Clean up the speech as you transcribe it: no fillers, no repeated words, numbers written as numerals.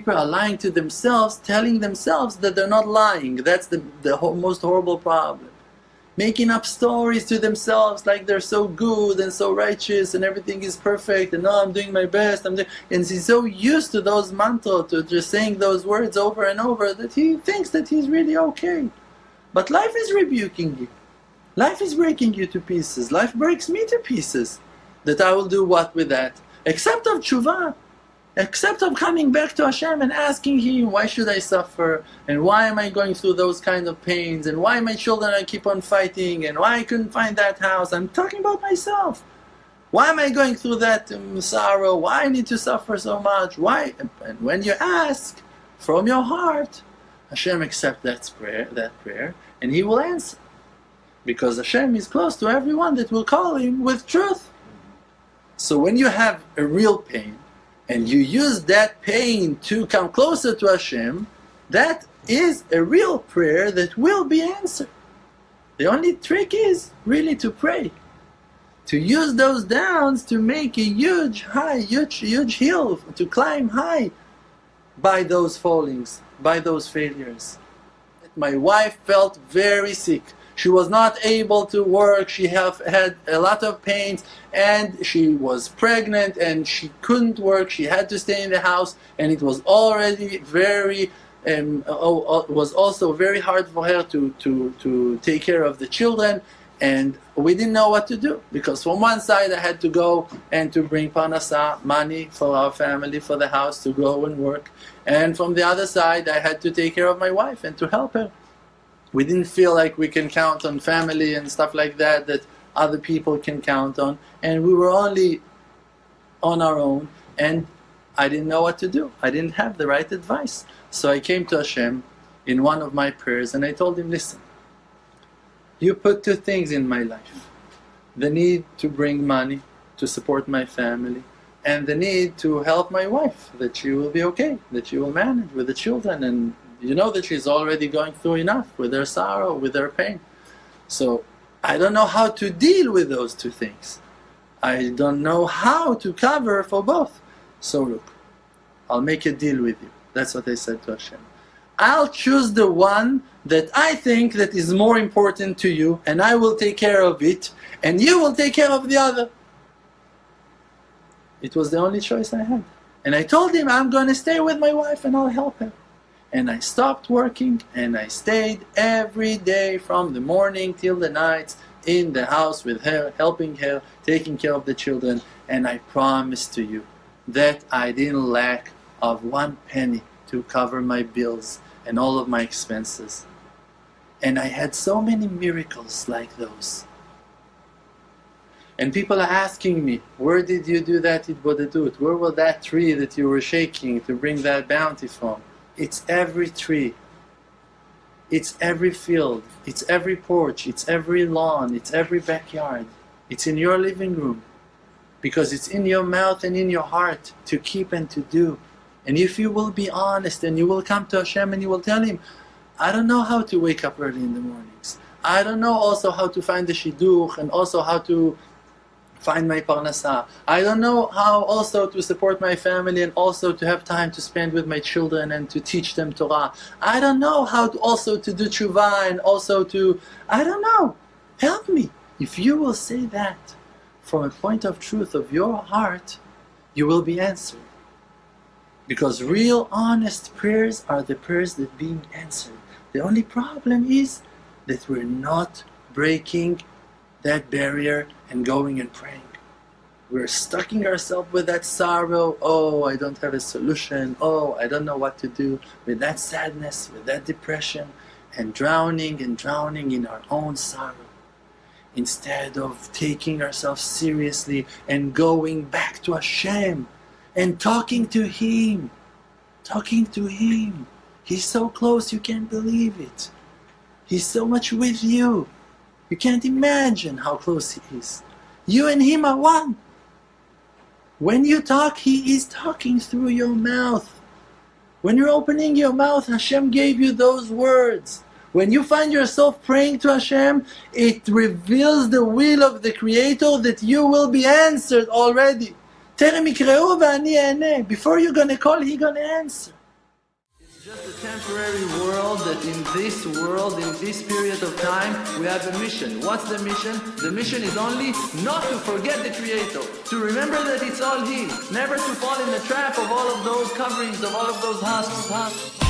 people are lying to themselves, telling themselves that they're not lying. That's the most horrible problem. Making up stories to themselves like they're so good and so righteous and everything is perfect and no, I'm doing my best. And he's so used to those mantras, to just saying those words over and over, that he thinks that he's really okay. But life is rebuking you. Life is breaking you to pieces. Life breaks me to pieces. That I will do what with that? Except of tshuva. Except of coming back to Hashem and asking Him, why should I suffer? And why am I going through those kind of pains? And why my children I keep on fighting? And why I couldn't find that house? I'm talking about myself. Why am I going through that sorrow? Why I need to suffer so much? Why? And when you ask from your heart, Hashem accepts that prayer, and He will answer. Because Hashem is close to everyone that will call Him with truth. So when you have a real pain, and you use that pain to come closer to Hashem, that is a real prayer that will be answered. The only trick is really to pray. To use those downs to make a huge hill, to climb high by those fallings, by those failures. My wife felt very sick. She was not able to work, she had a lot of pains, and she was pregnant and she couldn't work, she had to stay in the house, and it was already very, was also very hard for her to take care of the children, and we didn't know what to do. Because from one side I had to go and to bring parnasa, money for our family, for the house, to go and work, and from the other side I had to take care of my wife and to help her. We didn't feel like we can count on family and stuff like that, that other people can count on. And we were only on our own, and I didn't know what to do. I didn't have the right advice. So I came to Hashem in one of my prayers and I told Him, listen, you put two things in my life. The need to bring money to support my family, and the need to help my wife, that she will be okay, that she will manage with the children, and you know that she's already going through enough with her sorrow, with her pain. So I don't know how to deal with those two things. I don't know how to cover for both. So look, I'll make a deal with you. That's what I said to Hashem. I'll choose the one that I think that is more important to you, and I will take care of it, and you will take care of the other. It was the only choice I had. And I told Him I'm going to stay with my wife and I'll help her. And I stopped working and I stayed every day from the morning till the night in the house with her, helping her, taking care of the children. And I promise to you that I didn't lack of one penny to cover my bills and all of my expenses. And I had so many miracles like those. And people are asking me, where did you do that Hitbodedut? Where was that tree that you were shaking to bring that bounty from? It's every tree, it's every field, it's every porch, it's every lawn, it's every backyard. It's in your living room, because it's in your mouth and in your heart to keep and to do. And if you will be honest and you will come to Hashem and you will tell Him, I don't know how to wake up early in the mornings. I don't know also how to find the shidduch and also how to find my parnasa. I don't know how also to support my family and also to have time to spend with my children and to teach them Torah. I don't know how to also to do tshuva and also to, I don't know. Help me. If you will say that from a point of truth of your heart, you will be answered. Because real honest prayers are the prayers that are being answered. The only problem is that we're not breaking that barrier and going and praying. We're stucking ourselves with that sorrow. Oh, I don't have a solution. Oh, I don't know what to do, with that sadness, with that depression, and drowning in our own sorrow. Instead of taking ourselves seriously and going back to Hashem and talking to Him. Talking to Him. He's so close you can't believe it. He's so much with you. You can't imagine how close He is. You and Him are one. When you talk, He is talking through your mouth. When you're opening your mouth, Hashem gave you those words. When you find yourself praying to Hashem, it reveals the will of the Creator that you will be answered already. Before you're going to call, He's going to answer. Just a temporary world that in this world, in this period of time, we have a mission. What's the mission? The mission is only not to forget the Creator, to remember that it's all He, never to fall in the trap of all of those coverings, of all of those husks.